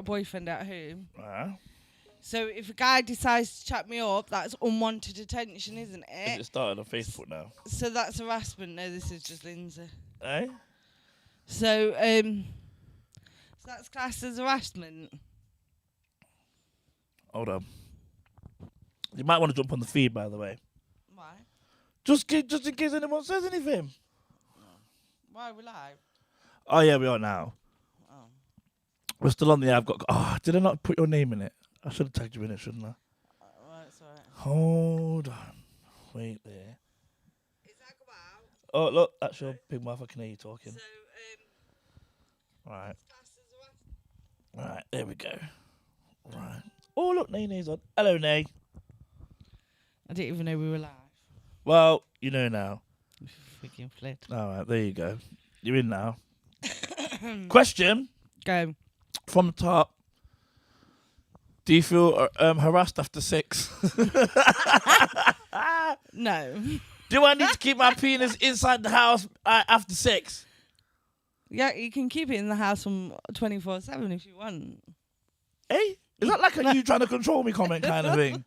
boyfriend at home. Right. So if a guy decides to chat me up, that's unwanted attention, isn't Is it? it started on Facebook now? So that's harassment. No, this is just Lindsay. Eh? So that's classed as harassment. Hold on. You might want to jump on the feed, by the way. Why? Just in case anyone says anything. Why are we live? Oh, yeah, we are now. Oh. We're still on the I've got... Oh, did I not put your name in it? I should have tagged you in it, shouldn't I? Right, it's alright. Hold on. Wait there. Is that go out? Oh, look, that's your big mouth. I can hear you talking. So, Right. classed as harassment. Right, there we go. Right. Oh, look, Nene's on. Hello, Nay. I didn't even know we were live. Well, you know now. Freaking fled. All right, there you go. You're in now. Question Go. from the top. Do you feel harassed after sex? No. Do I need to keep my penis inside the house after sex? Yeah, you can keep it in the house from 24/7 if you want. Hey, is that like a you trying to control me comment kind of thing?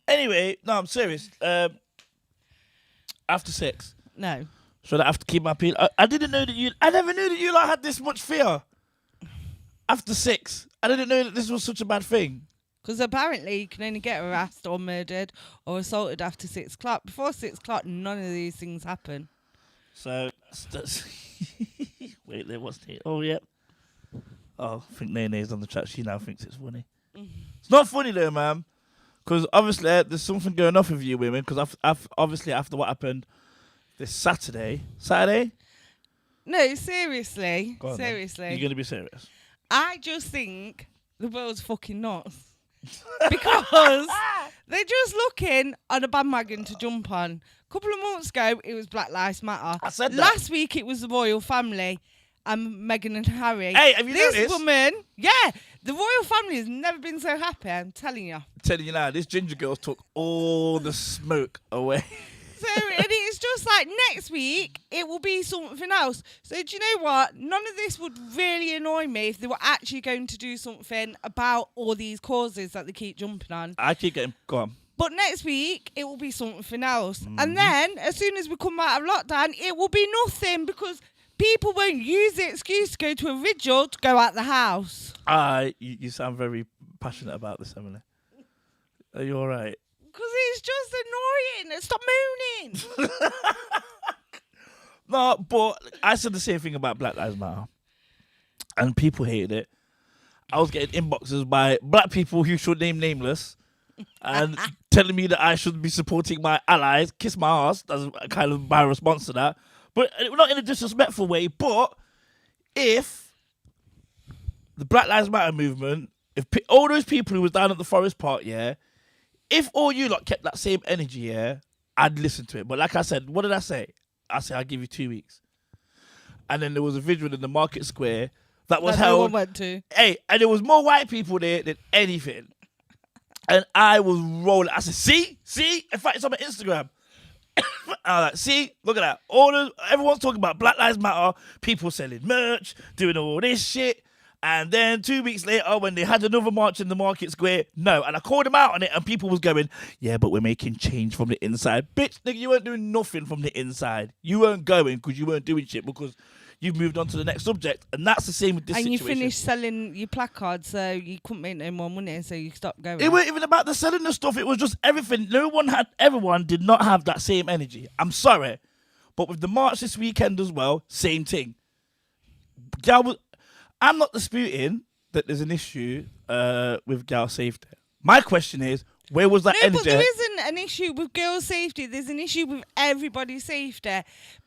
Anyway, no, I'm serious. After sex, No. should I have to keep my penis? I didn't know that you. I never knew that you like had this much fear. After sex, I didn't know that this was such a bad thing. Because apparently you can only get harassed or murdered or assaulted after 6 o'clock. Before 6 o'clock, none of these things happen. So, wait, there what's it? Oh, yep. Oh, I think Nene's on the chat. She now thinks it's funny. It's not funny though, man. Because obviously there's something going off with you women. Because obviously after what happened this Saturday. No, seriously. Go on, then. Seriously. You're going to be serious? I just think the world's fucking nuts. Because they're just looking on a bandwagon to jump on. A couple of months ago, it was Black Lives Matter. I said that. Last week, it was the royal family and Meghan and Harry. Hey, have you this noticed? woman, the royal family has never been so happy, I'm telling you. I'm telling you now, this ginger girl took all the smoke away. So, and it's just like next week, it will be something else. So, do you know what? None of this would really annoy me if they were actually going to do something about all these causes that they keep jumping on. I keep getting... Go on. But next week, it will be something else. Mm-hmm. And then, as soon as we come out of lockdown, it will be nothing because people won't use the excuse to go to a vigil to go out the house. You sound very passionate about this, Emily. Are you all right? Because it's just annoying. Stop mooning. No, but I said the same thing about Black Lives Matter. And people hated it. I was getting inboxes by black people who should name nameless and telling me that I should be supporting my allies. Kiss my ass. That's kind of my response to that. But not in a disrespectful way. But if the Black Lives Matter movement, if all those people who was down at the Forest Park, if all you lot kept that same energy, I'd listen to it. But like I said, what did I say? I said I'll give you 2 weeks. And then there was a visual in the Market Square that was That no held. one went to. Hey, and there was more white people there than anything. And I was rolling. I said, see? In fact, it's on my Instagram. I was like, see? Look at that. Everyone's talking about Black Lives Matter, people selling merch, doing all this shit. And then 2 weeks later, when they had another march in the Market Square, no. And I called them out on it, and people was going, yeah, but we're making change from the inside. Bitch, nigga, you weren't doing nothing from the inside. You weren't going because you weren't doing shit because you've moved on to the next subject. And that's the same with this situation. And you finished selling your placards, so you couldn't make no more money, so you stopped going. It wasn't even about the selling the stuff. It was just everything. Everyone did not have that same energy. I'm sorry. But with the march this weekend as well, same thing. I'm not disputing that there's an issue with girl safety. My question is, where was that energy? But there isn't an issue with girls' safety. There's an issue with everybody's safety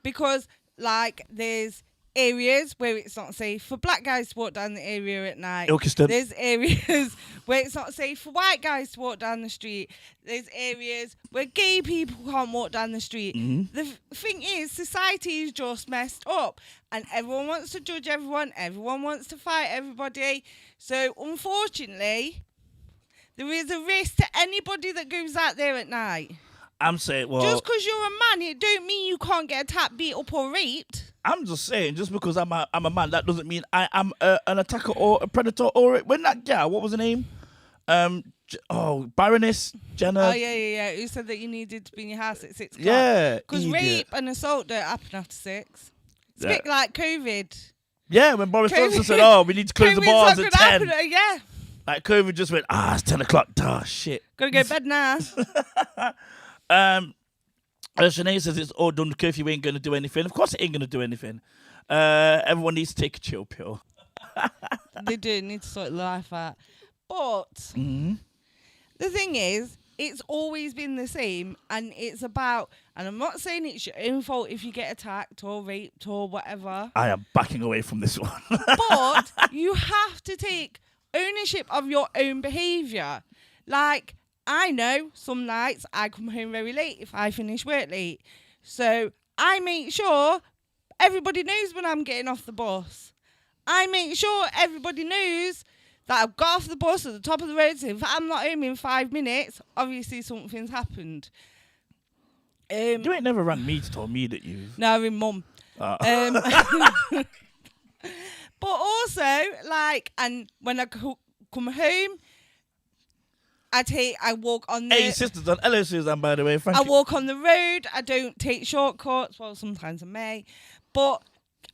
because, like, there's areas where it's not safe for black guys to walk down the area at night. Ilkeston. There's areas where it's not safe for white guys to walk down the street. There's areas where gay people can't walk down the street. Mm-hmm. The thing is, society is just messed up and everyone wants to judge everyone. Everyone wants to fight everybody. So, unfortunately, there is a risk to anybody that goes out there at night. I'm saying, well... Just because you're a man, it don't mean you can't get attacked, beat up or raped. I'm just saying, just because I'm a man, that doesn't mean I am an attacker or a predator. Or when that gal, what was her name? Baroness Jenna. Oh yeah. Who said that you needed to be in your house at 6 o'clock? Yeah, Because rape and assault don't happen after 6. It's a bit like COVID. Yeah, when Boris Johnson said, "Oh, we need to close the bars at 10." Yeah. Like COVID just went, it's 10 o'clock. Shit. Gotta go to bed now. Sinead says it's all done. The curfew ain't going to do anything. Of course it ain't going to do anything. Everyone needs to take a chill pill. They do need to sort life out. But the thing is, it's always been the same. And it's about, and I'm not saying it's your own fault if you get attacked or raped or whatever. I am backing away from this one. But you have to take ownership of your own behaviour. Like, I know some nights I come home very late if I finish work late. So I make sure everybody knows when I'm getting off the bus. I make sure everybody knows that I've got off the bus at the top of the road. So if I'm not home in 5 minutes, obviously something's happened. You ain't never rang me to tell me that you... No, I'm mum. But also, like, and when I come home, I walk on the... Hey, sisters on. Hello, Susan, by the way. Thank you. walk on the road. I don't take shortcuts. Well, sometimes I may. But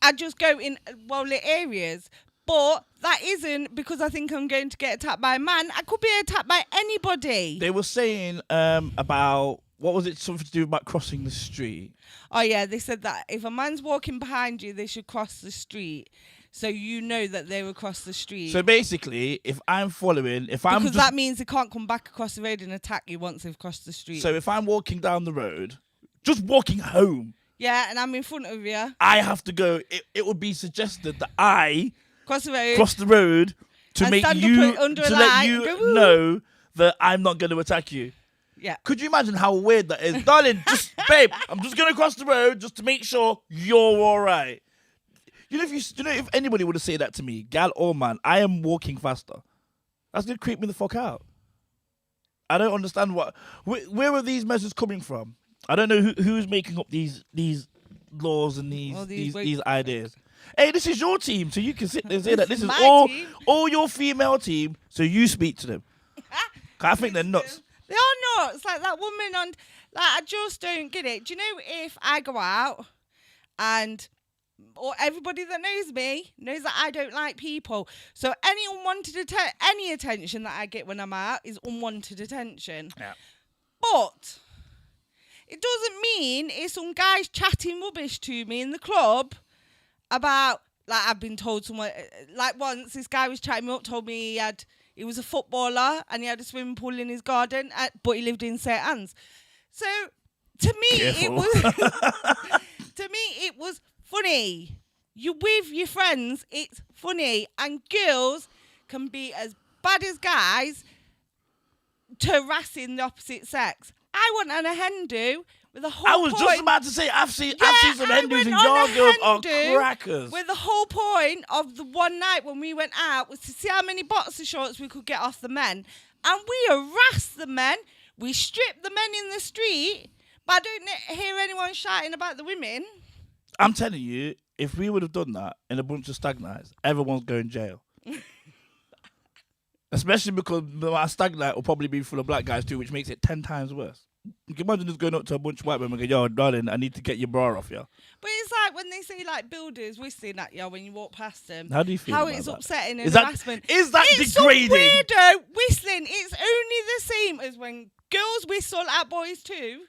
I just go in well-lit areas. But that isn't because I think I'm going to get attacked by a man. I could be attacked by anybody. They were saying about... What was it? Something to do about crossing the street. Oh, yeah. They said that if a man's walking behind you, they should cross the street. So you know that they're across the street. So basically, if I'm following... Because that means they can't come back across the road and attack you once they've crossed the street. So if I'm walking down the road, just walking home... Yeah, and I'm in front of you. I have to go... It would be suggested that I... Cross the road. Cross the road to and make stand you... up under to a let light you and go, know that I'm not going to attack you. Yeah. Could you imagine how weird that is? Darling, babe, I'm just going to cross the road just to make sure you're all right. You know, if anybody would have said that to me, gal or man, I am walking faster. That's going to creep me the fuck out. I don't understand where are these measures coming from? I don't know who's making up these laws and these ideas. Hey, this is your team, so you can sit there and say that this is all your female team, so you speak to them. I think they're nuts. They are nuts. Like that woman on... Like, I just don't get it. Do you know if I go out and... Or everybody that knows me knows that I don't like people. So any unwanted any attention that I get when I'm out is unwanted attention. Yeah. But it doesn't mean if some guy's chatting rubbish to me in the club about, like, I've been told someone, like once this guy was chatting me up, told me he was a footballer and he had a swimming pool in his garden, but he lived in St. Anne's. So to me, it was funny. You with your friends, it's funny. And girls can be as bad as guys to harassing the opposite sex. I went on a hen do with the whole I was point. just about to say, I've seen some hen do's and your girls are crackers. With the whole point of the one night when we went out was to see how many boxer shorts we could get off the men. And we harassed the men. We stripped the men in the street. But I don't hear anyone shouting about the women. I'm telling you, if we would have done that in a bunch of stag nights, everyone's going to jail. Especially because our stag night will probably be full of black guys too, which makes it 10 times worse. You can imagine just going up to a bunch of white women and go, yo, darling, I need to get your bra off, yeah. But it's like when they say like builders whistling at you when you walk past them. How do you feel How about it's that? upsetting and Is that harassment. it's degrading? It's some weirdo whistling. It's only the same as when girls whistle at boys too.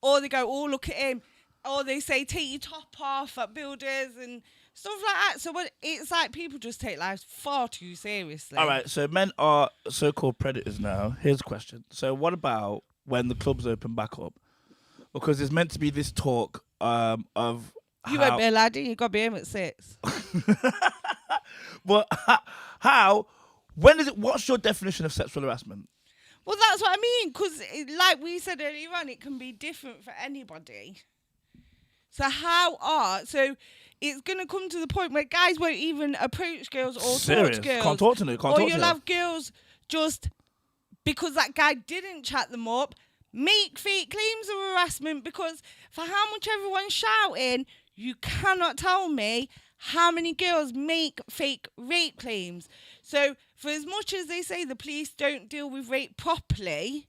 Or they go, oh, look at him. Or they say, take your top off at builders and stuff like that. So it's like people just take life far too seriously. All right, so men are so-called predators now. Here's a question. So what about when the clubs open back up? Because there's meant to be this talk of You won't be a laddie. You got to be home at 6. But how? When is it? What's your definition of sexual harassment? Well, that's what I mean. Because like we said earlier on, it can be different for anybody. So so it's going to come to the point where guys won't even approach girls or Serious? talk to girls. Can't talk to them. Or you'll have girls just because that guy didn't chat them up, make fake claims of harassment because for how much everyone's shouting, You cannot tell me how many girls make fake rape claims. So for as much as they say the police don't deal with rape properly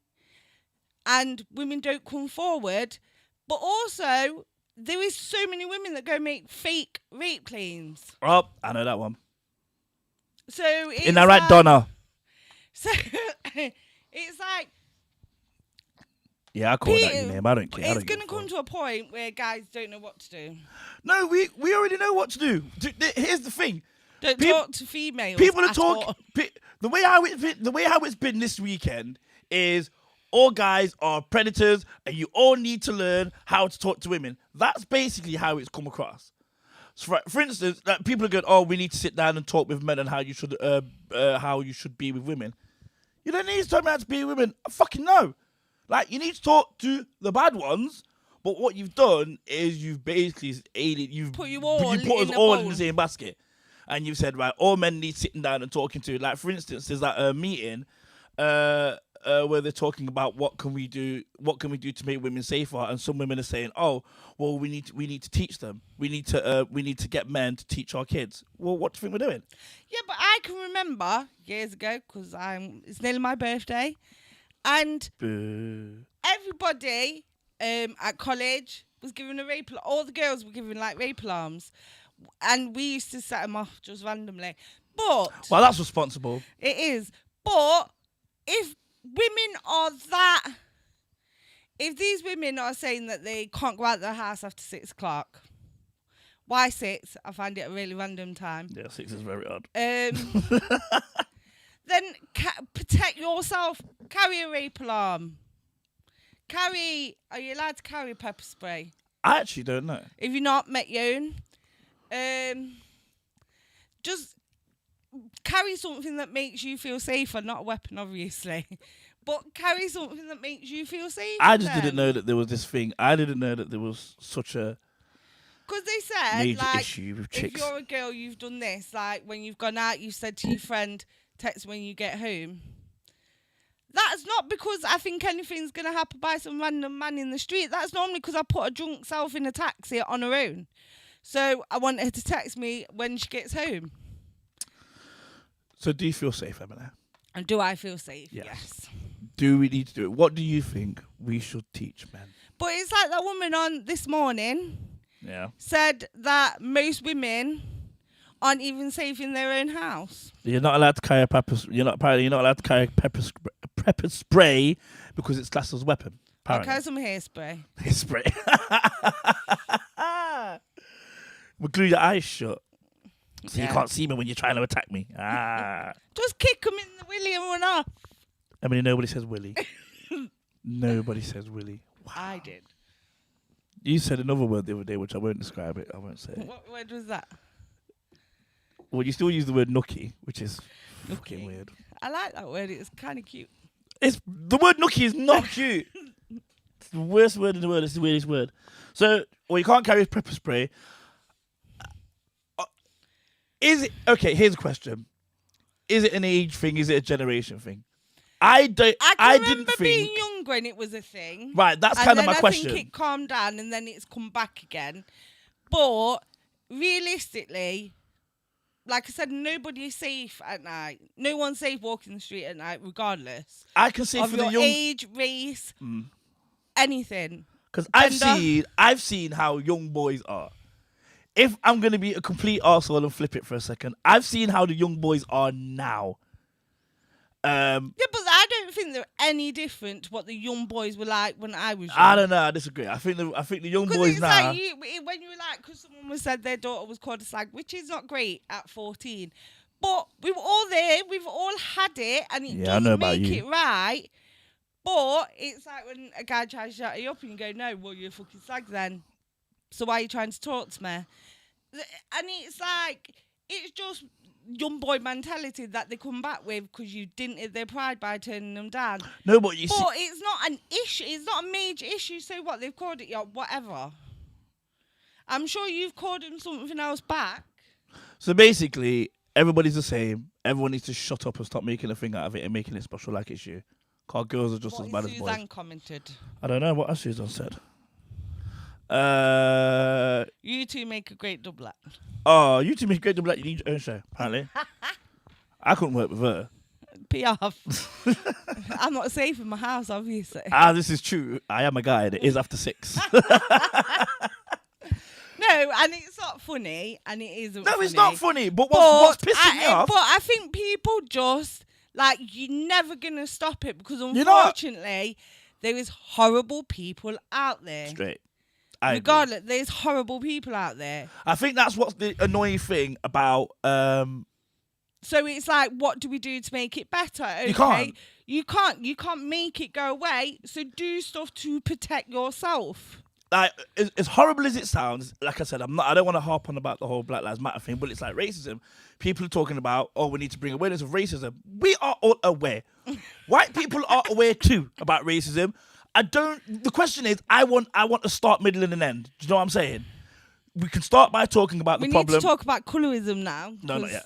and women don't come forward, but also there is so many women that go make fake rape claims. Oh, I know that one. So it's In that right, Donna? So it's like, Yeah, I call that your name. I don't care. it's going to come to a point where guys don't know what to do. No, we already know what to do. Here's the thing. Don't talk to females. People are at all. talking. The way how it's been this weekend is all guys are predators, and you all need to learn how to talk to women. That's basically how it's come across. So for instance, like, people are going, "Oh, we need to sit down and talk with men and how you should be with women." You don't need to talk about how to be with women. I fucking know. Like, you need to talk to the bad ones, but what you've done is you've basically aided. You've put us all in bowl. the same basket, and you've said, right, all men need sitting down and talking to. Like, for instance, there's that meeting where they're talking about what can we do to make women safer, and some women are saying, oh, well, we need to teach them. We need to get men to teach our kids. Well, what do you think we're doing? Yeah, but I can remember years ago because it's nearly my birthday. And everybody at college was given a rape. All the girls were given like rape alarms, and we used to set them off just randomly. But well, that's responsible. It is. But if women are if these women are saying that they can't go out of their house after 6 o'clock, why 6? I find it a really random time. Yeah, 6 is very odd. Then protect yourself. Carry a rape alarm. Are you allowed to carry pepper spray? I actually don't know. If you're not, make your own. Just carry something that makes you feel safer, not a weapon, obviously. But carry something that makes you feel safe. I just didn't know that there was this thing. I didn't know that there was such a because they said, major like, issue with chicks. If you're a girl, you've done this. Like, when you've gone out, you said to your friend, text when you get home. That's not because I think anything's going to happen by some random man in the street. That's normally because I put a drunk self in a taxi on her own. So I want her to text me when she gets home. So do you feel safe, Emily? And do I feel safe? Yes. Yes. Do we need to do it? What do you think we should teach men? But it's like that woman on this morning said that most women aren't even safe in their own house. You're not allowed to carry you're not allowed to carry pepper spray because it's classed as a weapon. Apparently. I'll carry some hairspray. Hairspray. We'll glue your eyes shut so you can't see me when you're trying to attack me. Just kick them in the willy and run off. I mean, nobody says willy. Nobody says willy. Wow. I did. You said another word the other day, which I won't describe it. I won't say it. What word was that? Well, you still use the word nookie, which is fucking weird. I like that word. It's kind of cute. The word nookie is not cute. It's the worst word in the world. It's the weirdest word. So, well, you can't carry pepper spray. Is it okay? Here's a question: is it an age thing? Is it a generation thing? I remember being young when it was a thing. Right, that's kind of my question. I think it calmed down and then it's come back again. But realistically, like I said, nobody is safe at night. No one's safe walking the street at night, regardless. I can say of for your the young age, race, anything. Because I've seen how young boys are. If I'm going to be a complete arsehole and flip it for a second, I've seen how the young boys are now. Yeah, but I don't think they're any different to what the young boys were like when I was young. I don't know. I disagree. I think the young boys it's now. Like when you were like, because someone was said their daughter was called a slag, which is not great at 14. But we were all there. We've all had it, and it doesn't make it right. But it's like when a guy tries to shut you up and you go, no, well, you're a fucking slag then. So why are you trying to talk to me? And it's like, it's just young boy mentality that they come back with because you didn't hit their pride by turning them down. No, but it's not an issue. It's not a major issue. So what? They've called it, whatever. I'm sure you've called them something else back. So basically, everybody's the same. Everyone needs to shut up and stop making a thing out of it and making it special like it's you. Because girls are just as bad as boys. Suzanne commented? I don't know what else Suzanne said. You two make a great double act. Oh, you two make great double act. You need your own show, apparently. I couldn't work with her. Pee off. I'm not safe in my house, obviously. This is true. I am a guy. And it is after 6. No, and it's not funny, and it isn't No, funny. it's not funny. But what's pissing me off? But I think people just, like, you're never going to stop it because, You know what? unfortunately, there is horrible people out there. Straight. I agree. Regardless, there's horrible people out there. I think that's what's the annoying thing about. So it's like, what do we do to make it better? Okay? You can't. You can't make it go away. So do stuff to protect yourself. Like, as horrible as it sounds, like I said, I don't want to harp on about the whole Black Lives Matter thing, but it's like racism. People are talking about, we need to bring awareness of racism. We are all aware. White people are aware too about racism. The question is, I want to start, middle, and an end. Do you know what I'm saying? We can start by talking about the problem. We need to talk about colorism now. No, not yet.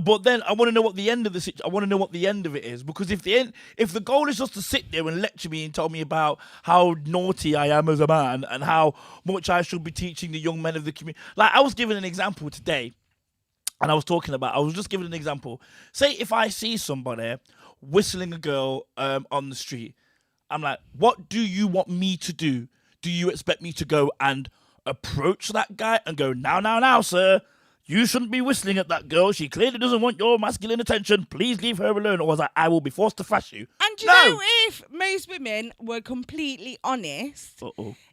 But then I want to know what the end of the I want to know what the end of it is, because if the goal is just to sit there and lecture me and tell me about how naughty I am as a man and how much I should be teaching the young men of the community, like I was giving an example today, and I was just giving an example. Say if I see somebody whistling a girl on the street, I'm like, what do you want me to do? Do you expect me to go and approach that guy and go, now, sir, you shouldn't be whistling at that girl. She clearly doesn't want your masculine attention. Please leave her alone, or was I will be forced to thrash you. And you know, if most women were completely honest,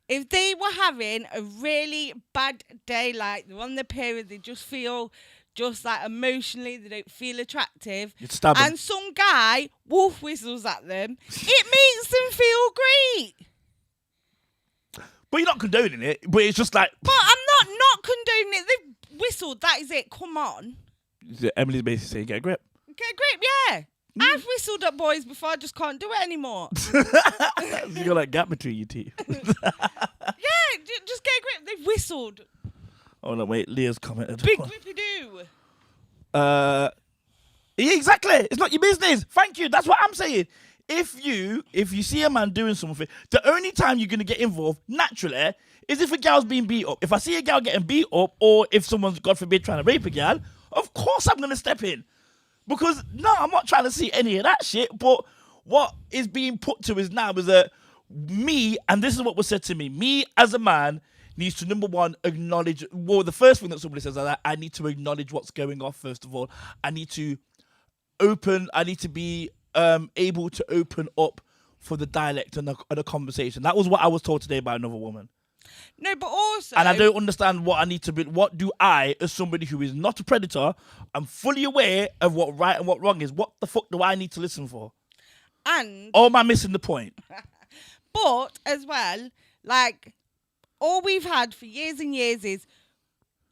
if they were having a really bad day, like they're on their period, they just feel just like emotionally, they don't feel attractive, you'd stab them. And some guy wolf whistles at them, it makes them feel great. But you're not condoning it. But it's just like. But I'm not condoning it. They've whistled. That is it. Come on. Emily's basically saying, get a grip. Get a grip, yeah. I've whistled at boys before. I just can't do it anymore. You got like gap between your teeth. Yeah, just get a grip. They've whistled. Oh no, wait. Leah's commented. Big grippy do. Yeah, exactly. It's not your business. Thank you. That's what I'm saying. If you see a man doing something, the only time you're going to get involved, naturally, is if a girl's being beat up. If I see a girl getting beat up, or if someone's, God forbid, trying to rape a girl, of course I'm going to step in. Because, no, I'm not trying to see any of that shit, but what is being put to us now is that me, and this is what was said to me as a man needs to, number one, acknowledge, well, the first thing that somebody says like that, I need to acknowledge what's going on, first of all. I need to be able to open up for the dialect and the conversation. That was what I was told today by another woman. No, but also... And I don't understand what I need to be... What do I, as somebody who is not a predator, I'm fully aware of what right and what wrong is, what the fuck do I need to listen for? And... Or am I missing the point? But, as well, like, all we've had for years and years is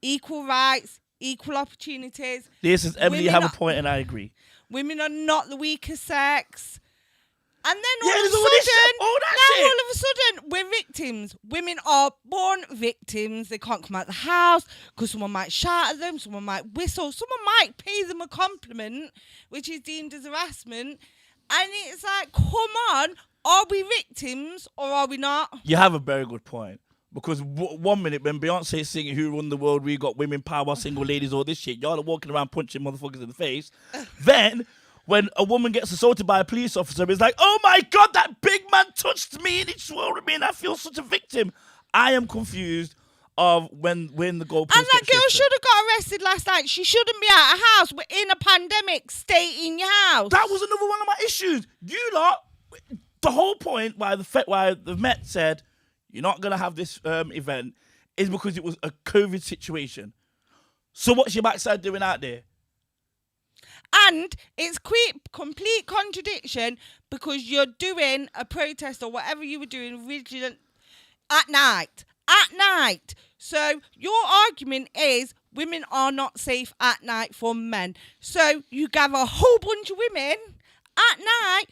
equal rights, equal opportunities. This is Emily, you have a point and I agree. Women are not the weaker sex. And then all all of a sudden, we're victims. Women are born victims. They can't come out of the house because someone might shout at them, someone might whistle, someone might pay them a compliment, which is deemed as harassment. And it's like, come on, are we victims or are we not? You have a very good point. Because 1 minute when Beyonce's singing Who Run the World, we got women power, single ladies, all this shit, y'all are walking around punching motherfuckers in the face. Then, when a woman gets assaulted by a police officer, it's like, oh my God, that big man touched me and he swore at me and I feel such a victim. I am confused of when the goalposts. And that girl should have got arrested last night. She shouldn't be out of house. We're in a pandemic. Stay in your house. That was another one of my issues. You lot, the whole point why the Met said, you're not going to have this event is because it was a COVID situation. So what's your backside doing out there? And it's complete contradiction because you're doing a protest or whatever you were doing originally at night. At night. So your argument is women are not safe at night for men. So you gather a whole bunch of women at night.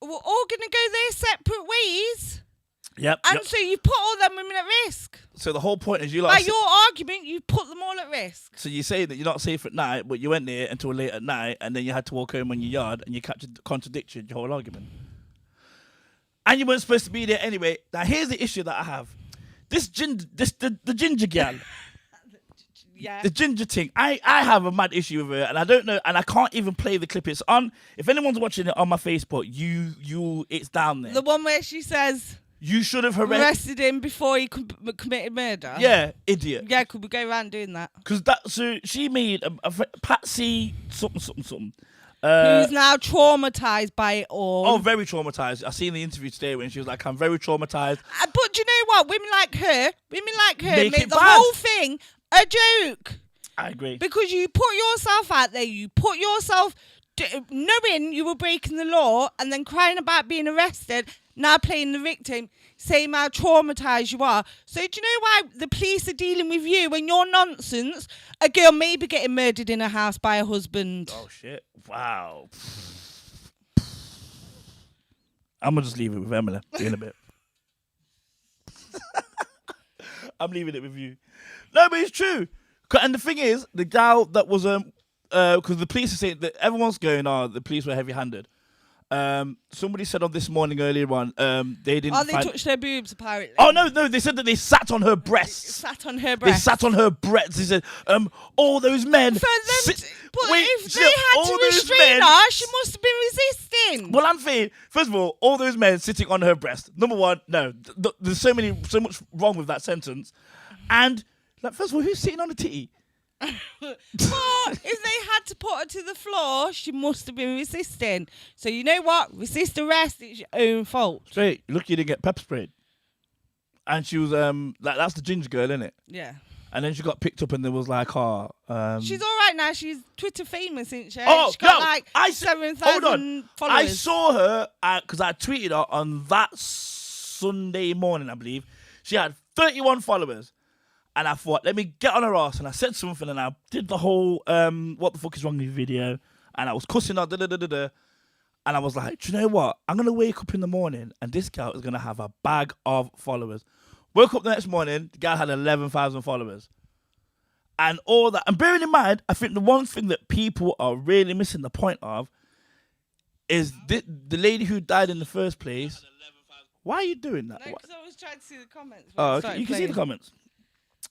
We're all going to go their separate ways. Yep. And so you put all them women at risk. So the whole point is By your argument, you put them all at risk. So you say that you're not safe at night, but you went there until late at night, and then you had to walk home on your yard, and you contradicted your whole argument. And you weren't supposed to be there anyway. Now here's the issue that I have. this the ginger gal. Yeah. The ginger thing, I have a mad issue with it, and I don't know, and I can't even play the clip. It's on. If anyone's watching it on my Facebook, it's down there. The one where she says You should have arrested him before he committed murder. Yeah, idiot. Yeah, could we go around doing that? Because so she made a Patsy something. Who's now traumatized by it all. Oh, very traumatized. I seen the interview today when she was like, "I'm very traumatized." But do you know what? Women like her Make make it the bad. whole thing a joke. I agree. Because you put yourself out there, you put yourself knowing you were breaking the law and then crying about being arrested, now playing the victim, saying how traumatised you are. So do you know why the police are dealing with you and your nonsense? A girl maybe getting murdered in a house by her husband. Oh, shit. Wow. I'm going to just leave it with Emily in a bit. I'm leaving it with you. No, but it's true. And the thing is, the gal that was because the police are saying that everyone's going, the police were heavy-handed. Somebody said on This Morning earlier on, they didn't. Oh, they touched her boobs apparently. Oh no, they said that they sat on her breasts. Sat on her They breasts. sat on her breasts. They said, all those men. For them, but Wait, if they had all to those restrain men- her, she must have been resisting. Well, I'm saying, first of all those men sitting on her breast. Number one, no, there's so much wrong with that sentence. And like, first of all, who's sitting on the titty? But if they had to put her to the floor, she must have been resisting. So you know what? Resist arrest. It's your own fault. Straight. Look, you didn't get pepper sprayed. And she was that's the ginger girl, isn't it? Yeah. And then she got picked up, and there was like, She's all right now. She's Twitter famous, isn't she? Oh, She's got no, like hold 7,000 on. followers. I saw her because I tweeted her on that Sunday morning, I believe. She had 31 followers. And I thought, let me get on her ass. And I said something, and I did the whole what the fuck is wrong with you video. And I was cussing her, da-da-da-da-da. And I was like, do you know what? I'm going to wake up in the morning, and this girl is going to have a bag of followers. Woke up the next morning, the girl had 11,000 followers. And all that. And bearing in mind, I think the one thing that people are really missing the point of is the lady who died in the first place. Why are you doing that? No, because I was trying to see the comments. Oh, okay. You can see the comments.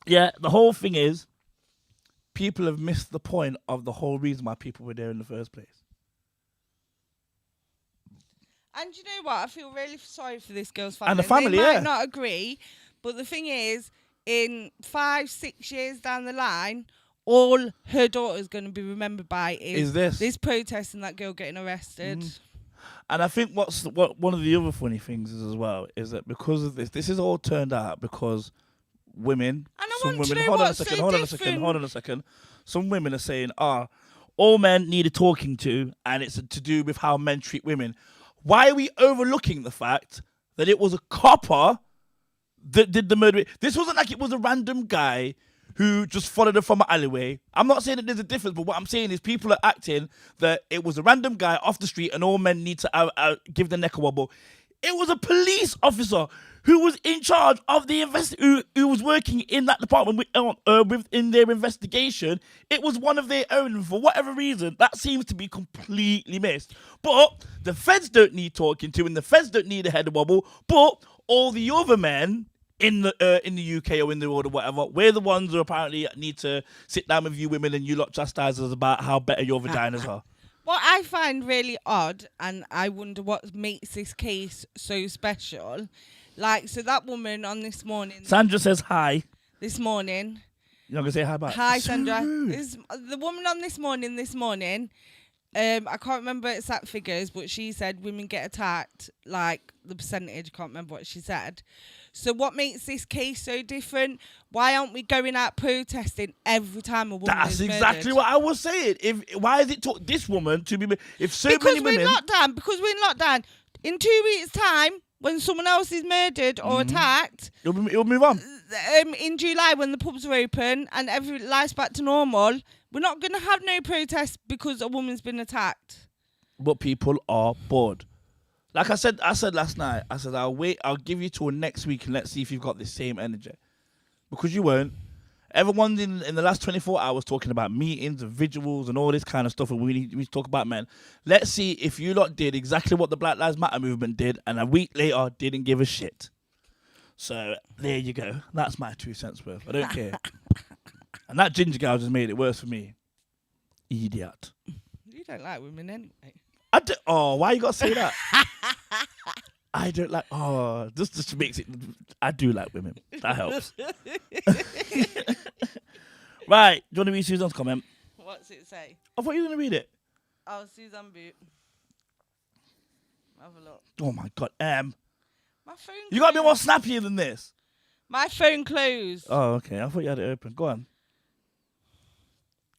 Yeah, the whole thing is people have missed the point of the whole reason why people were there in the first place. And you know what? I feel really sorry for this girl's family. And the family, they yeah. might not agree, but the thing is, in 5-6 years down the line, all her daughter's going to be remembered by is this protest and that girl getting arrested. And I think what one of the other funny things is as well is that because of this is all turned out because women, And I some want to women, know hold on a what's second, so hold on a second. Some women are saying, all men need a talking to, and it's to do with how men treat women. Why are we overlooking the fact that it was a copper that did the murder? This wasn't like it was a random guy who just followed her from an alleyway. I'm not saying that there's a difference, but what I'm saying is people are acting that it was a random guy off the street and all men need to give the neck a wobble. It was a police officer who was in charge of the who was working in that department within their investigation. It was one of their own, and for whatever reason, that seems to be completely missed. But the feds don't need talking to, and the feds don't need a head wobble. But all the other men in the UK or in the world or whatever, we're the ones who apparently need to sit down with you women and you lot chastise us about how better your vaginas are. What I find really odd, and I wonder what makes this case so special, like, so that woman on This Morning... Sandra says hi. This morning... You're not going to say hi back? Hi, Sandra. The woman on This Morning, I can't remember exact figures, but she said women get attacked, like, the percentage, I can't remember what she said. So what makes this case so different? Why aren't we going out protesting every time a woman That's is exactly murdered? what I was saying. Why is it took this woman to be... If so Because many we're women... Because we're in lockdown. In 2 weeks' time, when someone else is murdered or attacked... It'll move on. In July, when the pubs are open and life's back to normal, we're not going to have no protests because a woman's been attacked. But people are bored. Like I said last night, I said, I'll give you till next week and let's see if you've got the same energy. Because you won't. Everyone's in the last 24 hours talking about meetings and vigils and all this kind of stuff, and we need to talk about men. Let's see if you lot did exactly what the Black Lives Matter movement did, and a week later didn't give a shit. So there you go. That's my 2 cents worth. I don't care. And that ginger girl just made it worse for me. Idiot. You don't like women anyway. Oh, why you got to say that? I don't like. Oh, this just makes it. I do like women. That helps. Right. Do you want to read Suzanne's comment? What's it say? I thought you were going to read it. Oh, Suzanne Boot. Have a look. Oh my God. My phone. You got to be more closed. snappier than this. My phone closed. Oh, okay. I thought you had it open. Go on.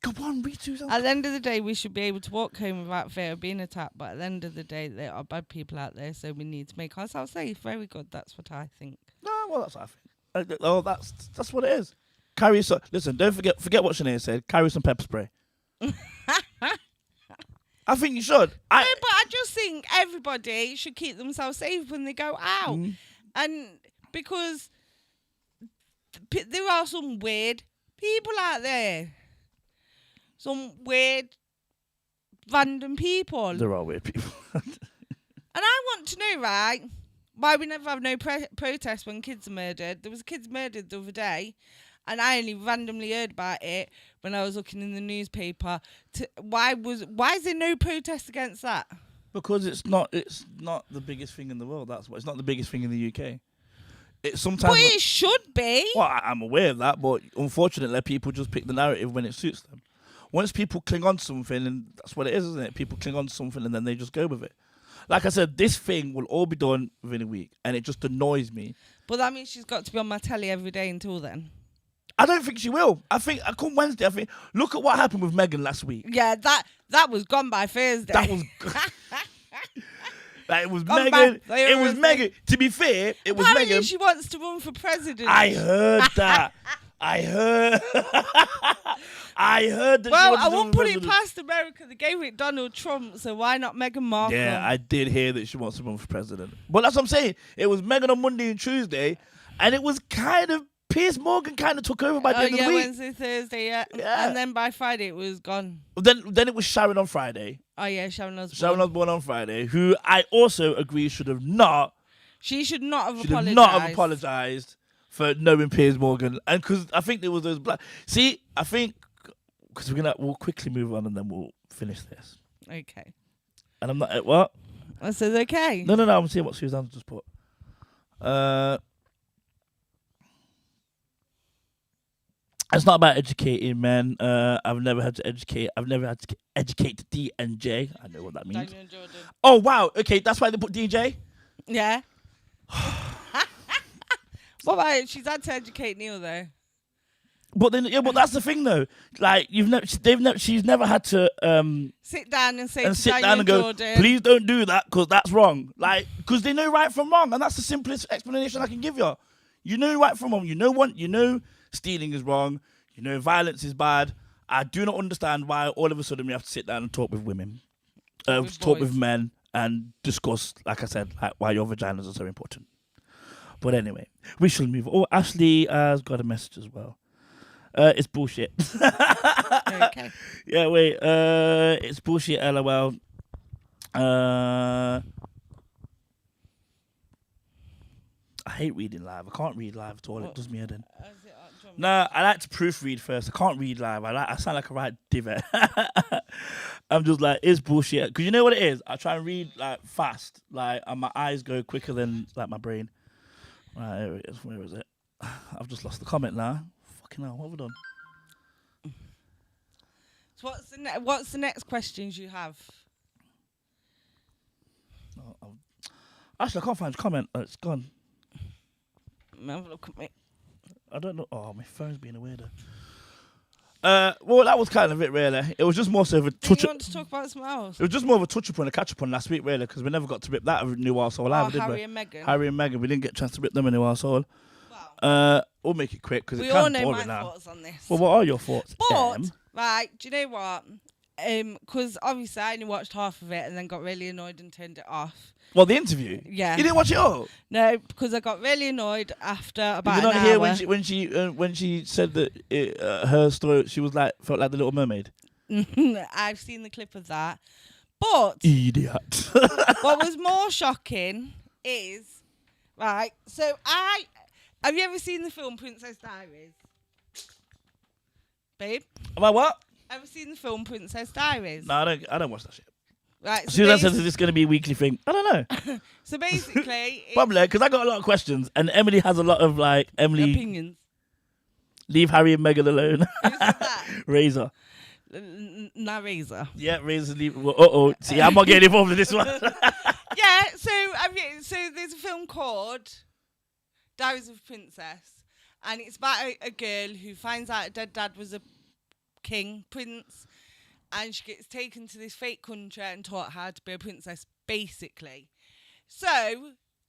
Come on, read Suzanne's. At the end of the day, we should be able to walk home without fear of being attacked. But at the end of the day, there are bad people out there, so we need to make ourselves safe. Very good. That's what I think. No, well, that's what I think. Oh, that's what it is. Carry some. Listen, don't forget what Sinead said. Carry some pepper spray. I think you should. No, but I just think everybody should keep themselves safe when they go out, and because there are some weird people out there, some weird random people. There are weird people. And I want to know, right, why we never have no protest when kids are murdered. There was kids murdered the other day, and I only randomly heard about it when I was looking in the newspaper. Why is there no protest against that? Because it's not the biggest thing in the world. That's why it's not the biggest thing in the UK. It's sometimes. But it should be. Well, I'm aware of that, but unfortunately, people just pick the narrative when it suits them. Once people cling on to something, and that's what it is, isn't it? People cling on to something and then they just go with it. Like I said, this thing will all be done within a week, and it just annoys me. But that means she's got to be on my telly every day until then. I don't think she will. I think come Wednesday. Look at what happened with Meghan last week. Yeah, that was gone by Thursday. That was. Like, it was Gone Meghan. by It was Thursday. Meghan. To be fair, it was Apparently Meghan. she wants to run for president. I heard that. I heard that. Well, she I wanted to won't be put it president. past America. They gave it Donald Trump, so why not Meghan Markle? Yeah, I did hear that she wants to run for president. But that's what I'm saying. It was Meghan on Monday and Tuesday, and it was kind of Piers Morgan kind of took over by the end of the week. Wednesday, Thursday, yeah. Yeah. And then by Friday it was gone. Then it was Sharon on Friday. Oh yeah, Sharon Osbourne. Sharon Osbourne on Friday, who I also agree should have not apologized for knowing Piers Morgan, and because I think there was those black. See, I think because we'll quickly move on and then we'll finish this. Okay. And I'm not what? I said okay. No. I'm seeing what Suzanne just put. It's not about educating men. I've never had to educate. I've never had to educate D and J. I know what that means. Daniel and Jordan. Oh wow. Okay, that's why they put DJ. Yeah. What about it? She's had to educate Neil though. But then, but that's the thing though. Like she's never had to Sit down and say and to sit Daniel down and go, Jordan, please don't do that because that's wrong. Like, because they know right from wrong, and that's the simplest explanation I can give you. You know right from wrong. You know stealing is wrong. You know violence is bad. I do not understand why all of a sudden we have to sit down and talk with women, talk with men, and discuss, like I said, like why your vaginas are so important. But anyway, we shall move. Oh, Ashley has got a message as well. It's bullshit. okay. Yeah, wait. It's bullshit. LOL. I hate reading live. I can't read live at all. It does me head in. No, I like to proofread first. I can't read live. I sound like a right divot. I'm just like, it's bullshit. Because you know what it is? I try and read like fast, like, and my eyes go quicker than like my brain. Right, here it is. Where is it? I've just lost the comment now. Fucking hell, what have I done? So what's the next questions you have? Actually, I can't find the comment. It's gone. Have a look at me. I don't know. Oh, my phone's being a weirdo. Well, that was kind of it, really. It was just more so of a touch. Do you want to talk about something else? It was just more of a touch up and a catch up on last week, really, because we never got to rip that new arsehole live, did Harry we? and Meghan. Harry and Meghan. We didn't get a chance to rip them a new arsehole. Wow. We'll make it quick because it's We all kind of know boring my now. thoughts on this. Well, what are your thoughts? But, Em? right, do you know what? Because obviously I only watched half of it and then got really annoyed and turned it off. Well, the interview. Yeah. You didn't watch it all. No, because I got really annoyed after about Did you an not hour. hear when she said that her story? She was felt like the Little Mermaid. I've seen the clip of that. But Idiot. what was more shocking is, right, so I Have you ever seen the film Princess Diaries? Babe? Am I what? Ever seen the film Princess Diaries? No, I don't watch that shit. Right. Susan says, is this going to be a weekly thing? I don't know. So basically, Probably, because I got a lot of questions, and Emily has a lot of, like, Emily, opinions. leave Harry and Meghan alone. Who said that? Razor. Nah, Razor. Yeah, Razor, leave. Well, see, I'm not getting involved in this one. Yeah, so there's a film called Diaries of a Princess, and it's about a girl who finds out her dead dad was a prince, and she gets taken to this fake country and taught how to be a princess, basically. So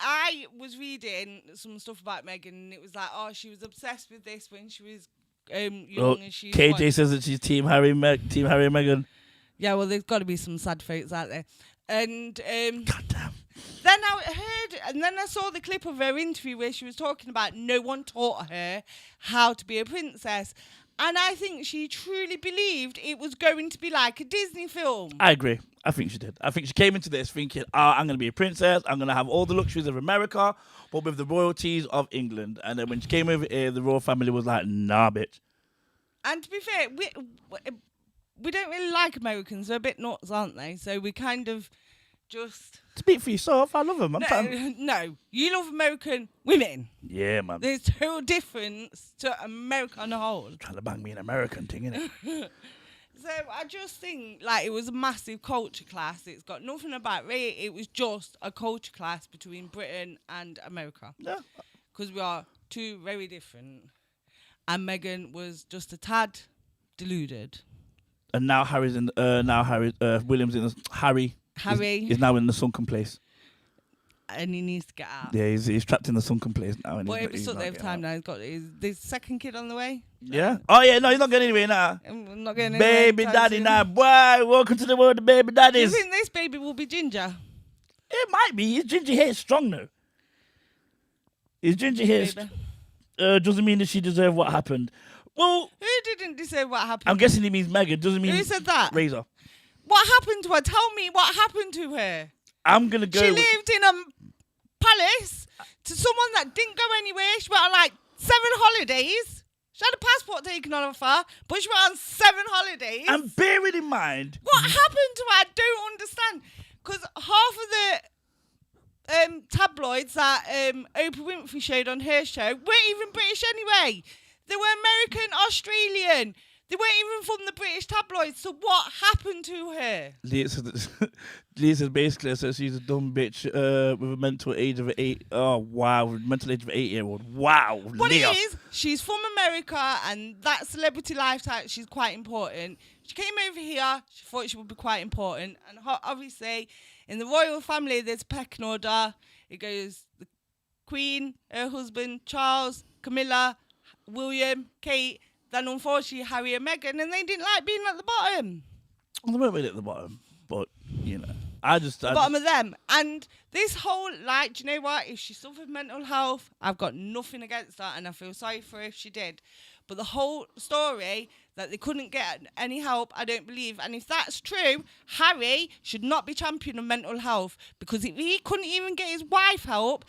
I was reading some stuff about Meghan, and it was like, oh, she was obsessed with this when she was young. Well, And she KJ says that she's Team Harry and Meghan. Yeah, well, there's got to be some sad fates out there. And God damn. then I heard, and then I saw the clip of her interview where she was talking about no one taught her how to be a princess. And I think she truly believed it was going to be like a Disney film. I agree. I think she did. I think she came into this thinking, I'm going to be a princess. I'm going to have all the luxuries of America, but with the royalties of England. And then when she came over here, the royal family was like, nah, bitch. And to be fair, we don't really like Americans. They're a bit nuts, aren't they? So we kind of just... Speak for yourself. I love them. No, you love American women. Yeah, man. There's total difference to America on a whole. Trying to bang me an American thing, innit? So I just think like it was a massive culture clash. It's got nothing about race. It was just a culture clash between Britain and America. Yeah. Because we are two very different. And Meghan was just a tad deluded. And now William's in the... Harry is now in the sunken place. And he needs to get out. Yeah, he's trapped in the sunken place now. And But he's it was stuck there for time now. He's got his second kid on the way. Yeah? Oh, yeah, no, he's not getting anywhere now. I'm not getting Baby daddy now. Boy, welcome to the world of baby Do you daddies. think this baby will be ginger? It might be. His ginger hair is strong, though. His ginger hair doesn't mean that she deserved what happened. Well... Who didn't deserve what happened? I'm guessing he means Meghan. Doesn't mean... Who said that? Razor. What happened to her? Tell me what happened to her. I'm going to go... She lived in a palace to someone that didn't go anywhere. She went on like 7 holidays. She had a passport taken off her, but she went on 7 holidays. And bearing in mind... What happened to her? I don't understand. Because half of the tabloids that Oprah Winfrey showed on her show weren't even British anyway. They were American, Australian. They weren't even from the British tabloids. So what happened to her? Leah says basically says she's a dumb bitch with a mental age of 8. Oh, wow. With a mental age of 8-year-old. Wow. What Leah. it is, she's from America and that celebrity lifestyle, she's quite important. She came over here, she thought she would be quite important. And obviously, in the royal family, there's a pecking order. It goes the Queen, her husband, Charles, Camilla, William, Kate, then unfortunately Harry and Meghan, and they didn't like being at the bottom. Well, they weren't really at the bottom, but, you know. Bottom of them. And this whole, like, do you know what? If she suffered mental health, I've got nothing against that, and I feel sorry for her if she did. But the whole story that they couldn't get any help, I don't believe. And if that's true, Harry should not be champion of mental health, because if he couldn't even get his wife help,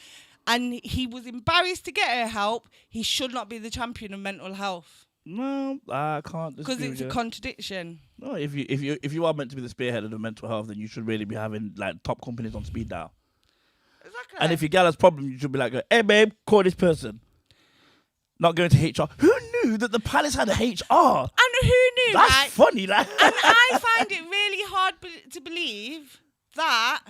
and he was embarrassed to get her help, he should not be the champion of mental health. No, I can't. Because it's a contradiction. No, if you are meant to be the spearhead of the mental health, then you should really be having like top companies on speed dial. Exactly. And if your gal has problems, you should be like, "Hey babe, call this person." Not going to HR. Who knew that the palace had a HR? And who knew? That's right? funny, like. And I find it really hard to believe that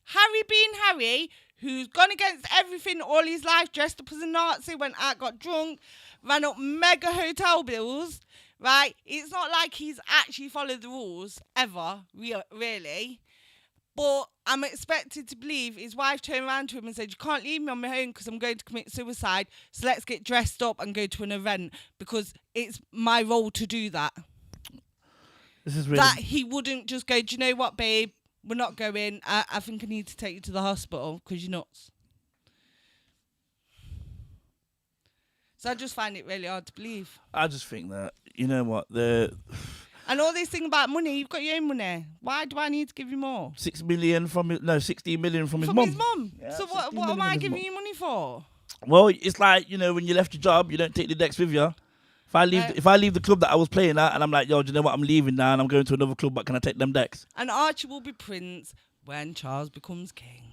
Harry being Harry, who's gone against everything all his life, dressed up as a Nazi, went out, got drunk, ran up mega hotel bills, right? It's not like he's actually followed the rules, ever, really. But I'm expected to believe his wife turned around to him and said, you can't leave me on my own because I'm going to commit suicide, so let's get dressed up and go to an event because it's my role to do that. This is really... That he wouldn't just go, do you know what, babe? We're not going. I think I need to take you to the hospital because you're nuts. So I just find it really hard to believe. I just think that, you know what, and all this thing about money, you've got your own money. Why do I need to give you more? 16 million from his mum. From his mum. Yeah, So what 16 am million I from his giving mum. you money for? Well, it's like, when you left your job, you don't take the decks with you. If I leave the club that I was playing at and I'm like, yo, do you know what? I'm leaving now and I'm going to another club, but can I take them decks? And Archie will be prince when Charles becomes king.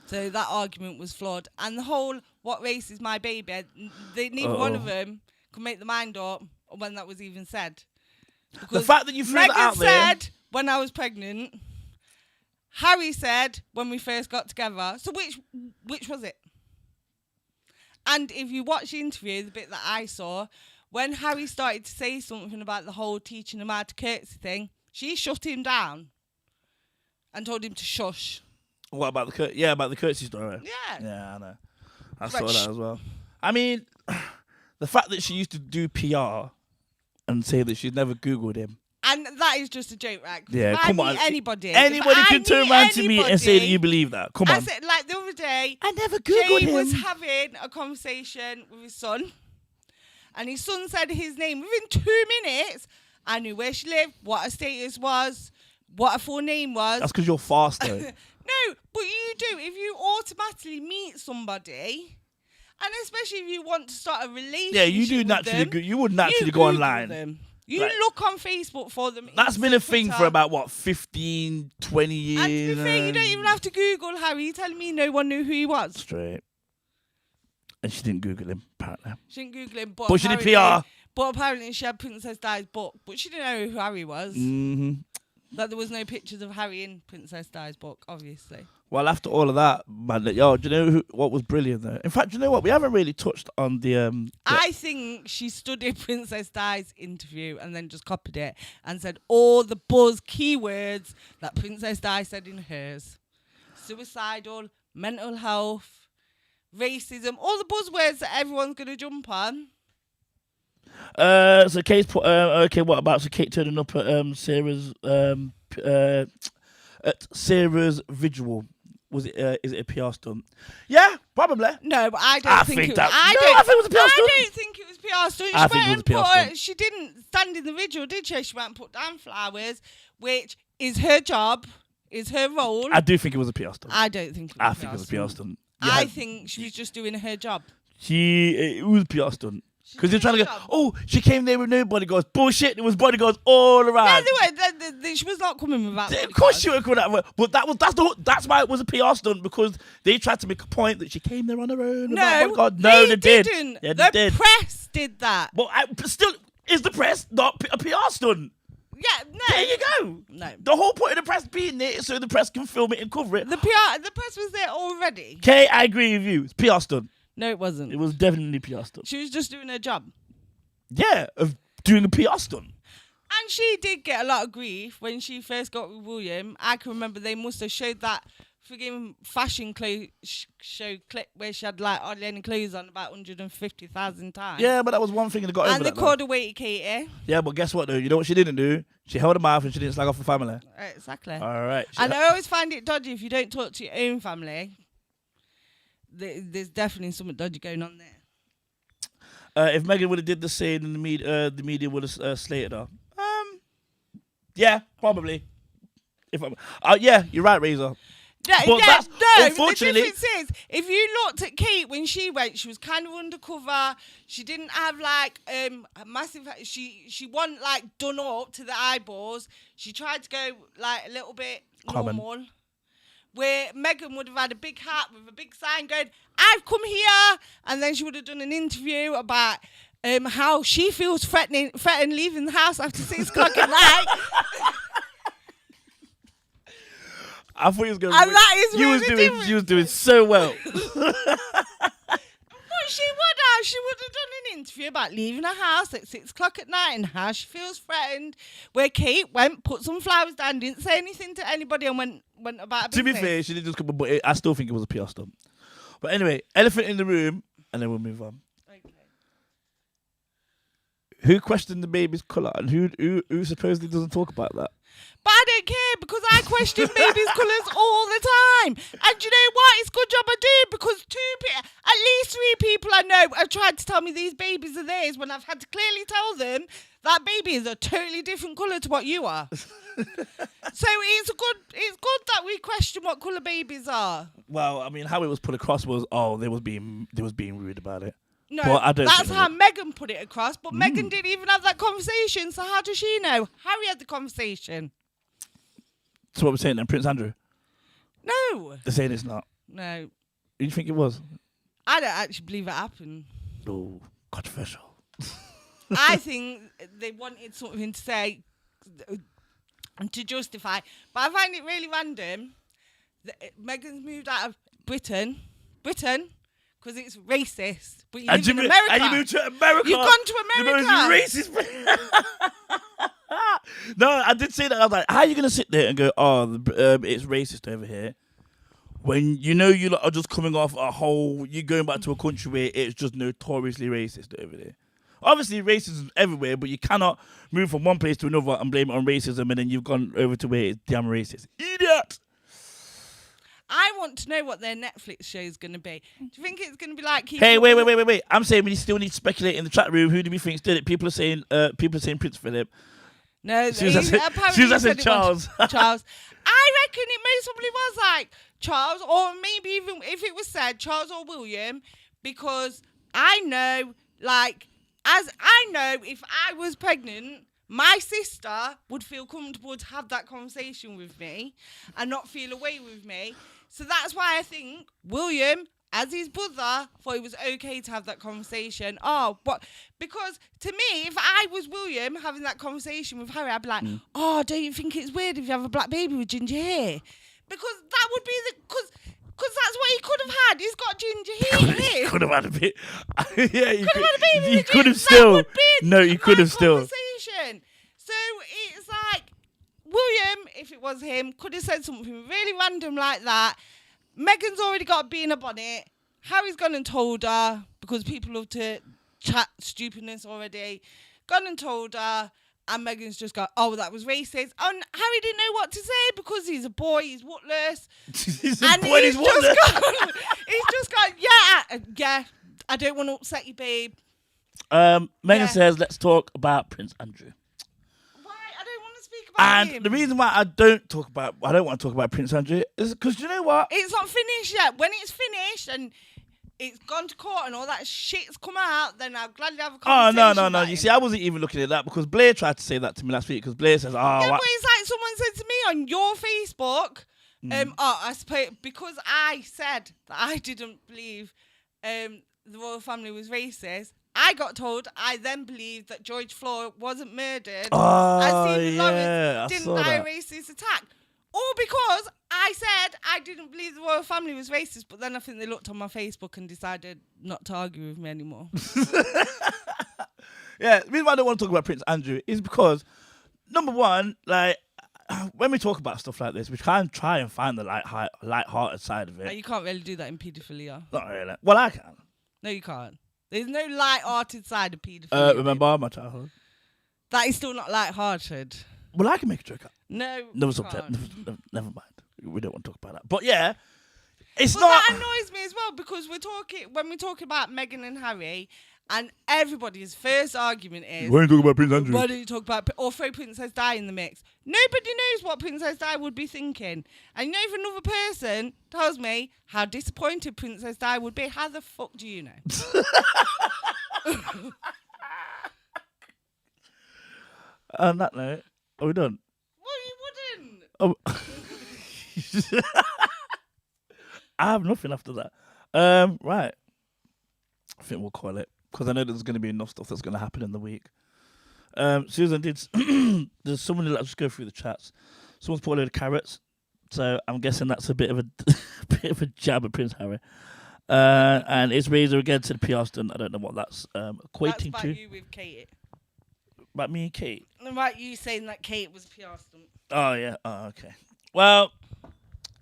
So that argument was flawed. And the whole, what race is my baby? Neither one of them could make the mind up when that was even said. Because the fact that you threw that out there. Meghan said when I was pregnant. Harry said when we first got together. So which was it? And if you watch the interview, the bit that I saw, when Harry started to say something about the whole teaching him how to curtsy thing, she shut him down and told him to shush. What about the curtsy story? Yeah. Yeah, I know. I saw that as well. I mean, the fact that she used to do PR and say that she's never Googled him. And that is just a joke, right? Yeah, come on. Anybody can turn around to me and say that you believe that. Come on. I said, like the other day, I never Googled him. Jay was having a conversation with his son, and his son said his name. Within 2 minutes, I knew where she lived, what her status was, what her full name was. That's because you're fast, though. No, but you do. If you automatically meet somebody, and especially if you want to start a relationship, yeah, you do naturally. You would naturally go online. Them. You look on Facebook for them. That's been a thing for about, 15, 20 years. And to be fair, you don't even have to Google Harry. You're telling me no one knew who he was? Straight. And she didn't Google him, apparently. She didn't Google him, but she did PR. But apparently she had Princess Di's book, but she didn't know who Harry was. Mm-hmm. That there was no pictures of Harry in Princess Di's book, obviously. Well, after all of that, man, do you know what was brilliant though? In fact, do you know what? We haven't really touched on the. I think she studied Princess Di's interview and then just copied it and said all the buzz keywords that Princess Di said in hers: suicidal, mental health, racism, all the buzzwords that everyone's gonna jump on. So Kate's put. Okay, what about Kate turning up at Sarah's visual? Was it? Is it a PR stunt? Yeah, probably. No, but I don't think it was. I think it was a PR stunt. I don't think it was PR stunt. I think it was a PR stunt. She didn't stand in the visual, did she? She went and put down flowers, which is her job, is her role. I do think it was a PR stunt. I don't think it was I think it was a PR stunt. I think she was just doing her job. It was a PR stunt. Because they're trying to go, she came there with no bodyguards. Bullshit, there was bodyguards all around. Yeah, she was not coming without bodyguards. Of course she would come that way. But that's why it was a PR stunt, because they tried to make a point that she came there on her own. No, they didn't. Yeah, the press did that. But still, is the press not a PR stunt? Yeah, no. There you go. No. The whole point of the press being there is so the press can film it and cover it. The press was there already. Okay, I agree with you. It's PR stunt. No, it wasn't. It was definitely PR stunt. She was just doing her job. Yeah, of doing a PR stunt. And she did get a lot of grief when she first got with William. I can remember they must have showed that frigging fashion show clip where she had like hardly any clothes on about 150,000 times. Yeah, but that was one thing that got over that. And they called her Waity Katie. Yeah, but guess what though? You know what she didn't do? She held her mouth and she didn't slag off her family. Exactly. All right. And I always find it dodgy if you don't talk to your own family. There's definitely something dodgy going on there. If Meghan would have did the same, then the media would have slated her. Yeah, probably. Yeah, you're right, Razor. Unfortunately, the difference is, if you looked at Kate when she went, she was kind of undercover. She didn't have like a massive. She wasn't like done up to the eyeballs. She tried to go like a little bit normal. Where Meghan would have had a big hat with a big sign going, "I've come here," and then she would have done an interview about how she feels threatened leaving the house after 6 o'clock at night. I thought he was going. And that is you was doing so well. But she would have done an interview about leaving her house at 6 o'clock at night and how she feels threatened. Where Kate went, put some flowers down, didn't say anything to anybody, and went about her business. To be fair, she did just come, but I still think it was a PR stunt. But anyway, elephant in the room, and then we'll move on. Okay. Who questioned the baby's colour, and who supposedly doesn't talk about that? But I don't care, because I question babies' colours all the time. And you know what? It's a good job I do, because at least 3 people I know have tried to tell me these babies are theirs when I've had to clearly tell them that baby is a totally different colour to what you are. So it's good that we question what colour babies are. Well, I mean, how it was put across was, they was being rude about it. No, But I don't that's think how it Meghan put it across. But Meghan didn't even have that conversation, so how does she know? Harry had the conversation. That's what we're saying then, Prince Andrew. No. They're saying it's not. No. Who do you think it was? I don't actually believe it happened. Oh, controversial. I think they wanted something to say to justify. But I find it really random that Meghan's moved out of Britain, because it's racist. But you live in America. And you moved to America. You've gone to America. The most racist. No, I did say that. I was like, how are you going to sit there and go, it's racist over here? When you know you lot are just coming off you're going back to a country where it's just notoriously racist over there. Obviously, racism is everywhere, but you cannot move from one place to another and blame it on racism, and then you've gone over to where it's damn racist. Idiot! I want to know what their Netflix show is going to be. Do you think it's going to be like... Hey, wait. I'm saying we still need to speculate in the chat room. Who do we think did it? People are saying Prince Philip. No, Susan said Charles. Charles. I reckon it most probably was like Charles, or maybe even if it was said Charles or William, because I know, if I was pregnant, my sister would feel comfortable to have that conversation with me and not feel away with me. So that's why I think William, as his brother, thought it was okay to have that conversation. Because to me, if I was William having that conversation with Harry, I'd be like, don't you think it's weird if you have a black baby with ginger hair? Because that would be because that's what he could have had. He's got ginger hair. He could have had a bit. Yeah, he could have had a baby. He could have still. No, he could have still. Conversation. So it's like William, if it was him, could have said something really random like that. Meghan's already got a bee in a bonnet. Harry's gone and told her, because people love to chat stupidness already. Gone and told her, and Meghan's just got, that was racist. And Harry didn't know what to say because he's a boy, he's whatless. He's whatless. He's just gone, yeah, I don't want to upset you, babe. Meghan says, let's talk about Prince Andrew. Why? I don't want to speak about him. And the reason why I don't want to talk about Prince Andrew is because you know what? It's not finished yet. When it's finished and it's gone to court and all that shit's come out, then I'll gladly have a conversation. No. You see, I wasn't even looking at that because Blair tried to say that to me last week because Blair says, but it's like someone said to me on your Facebook, I suppose because I said that I didn't believe the royal family was racist, I got told I then believed that George Floyd wasn't murdered. Stephen Lawrence didn't die a racist attack. All because I said I didn't believe the royal family was racist, but then I think they looked on my Facebook and decided not to argue with me anymore. Yeah, the reason why I don't want to talk about Prince Andrew is because, number one, when we talk about stuff like this, we can try and find the light-hearted side of it. You can't really do that in paedophilia. Not really. Well, I can. No, you can't. There's no light-hearted side of paedophilia. Remember my childhood? That is still not light-hearted. Well, I can make a joke. No, subject. Never mind. We don't want to talk about that. But yeah, it's not. That annoys me as well because when we talk about Meghan and Harry, and everybody's first argument is, why don't you talk about Prince Andrew? Why don't you talk about or throw Princess Di in the mix? Nobody knows what Princess Di would be thinking. And you know, if another person tells me how disappointed Princess Di would be, how the fuck do you know? On that note, are we done? Well, you wouldn't. I have nothing after that. Right. I think we'll call it because I know there's going to be enough stuff that's going to happen in the week. Susan did. There's someone let's just go through the chats. Someone's put a load of carrots, so I'm guessing that's a bit of a jab at Prince Harry. And it's Razor again to the PR stunt. I don't know what that's equating that's to. You with Kate. About me and Kate. About you saying that Kate was a PR stunt. Oh yeah. Oh okay. Well,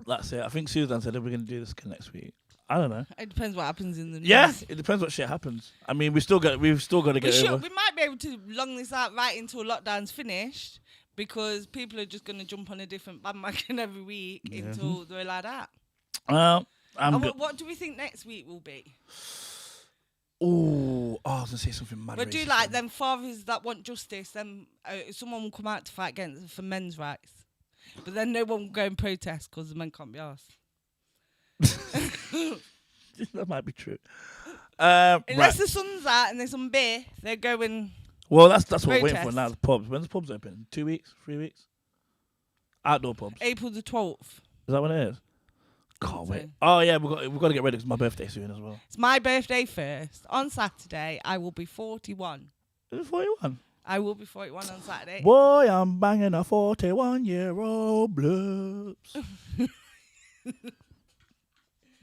that's it. I think Susan said that we're going to do this again next week. I don't know. It depends what happens in the news. Yeah, it depends what shit happens. I mean, we've still got to get over. We might be able to long this out right until lockdown's finished because people are just going to jump on a different bandwagon every week until they're allowed out. Well, what do we think next week will be? Oh, I was gonna say something mad. But do racist like then. them fathers that want justice, then someone will come out to fight against for men's rights. But then no one will go and protest because the men can't be asked. That might be true. Unless Right. the sun's out and there's some beer, they're going. Well, that's what we're waiting for Protest. now. The pubs. When's the pubs open? 2 weeks? 3 weeks? Outdoor pubs. April the 12th. Is that what it is? Can't So- wait. Oh yeah, we've got to get ready because my birthday soon as well. It's my birthday first. On Saturday, I will be 41. Is it 41? I will be 41 on Saturday. Boy, I'm banging a 41-year-old blues.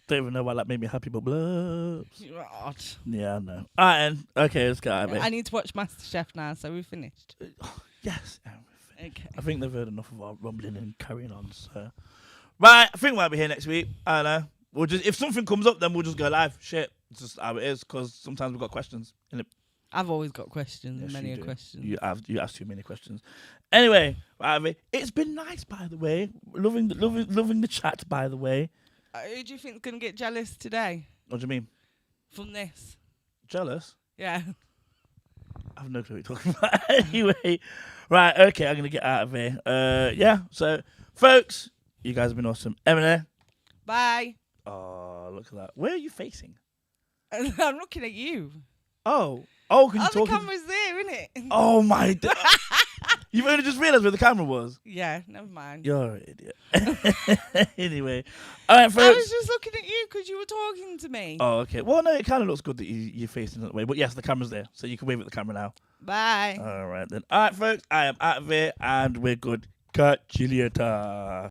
Don't even know why that made me happy, but blues. God. Yeah, I know. Alright, then. Okay, let's go. I need to watch MasterChef now, so we're finished. Yes. Okay. I think they've heard enough of our rumbling and carrying on. So, right, I think we'll be here next week. I don't know. We'll just if something comes up, then we'll just go live. Shit, it's just how it is. Because sometimes we've got questions. I've always got questions, Yes, many you a do. question. You ask too many questions. Anyway, right, it's been nice, by the way. Loving the chat, by the way. Who do you think's going to get jealous today What do you mean? from this? Jealous? Yeah. I have no clue what you're talking about. Anyway, right, okay, I'm gonna get out of here. Yeah. So, folks, you guys have been awesome. Emily. Bye. Oh, look at that. Where are you facing? I'm looking at you. Oh, because Oh, you're the talking. camera's there, isn't it? Oh my! You've only just realised where the camera was. Yeah, never mind. You're an idiot. Anyway, all right, I folks. was just looking at you because you were talking to me. Oh, okay. Well, no, it kind of looks good that you're facing that way. But yes, the camera's there, so you can wave at the camera now. Bye. All right then. All right, folks. I am out of here, and we're good. Catch you later.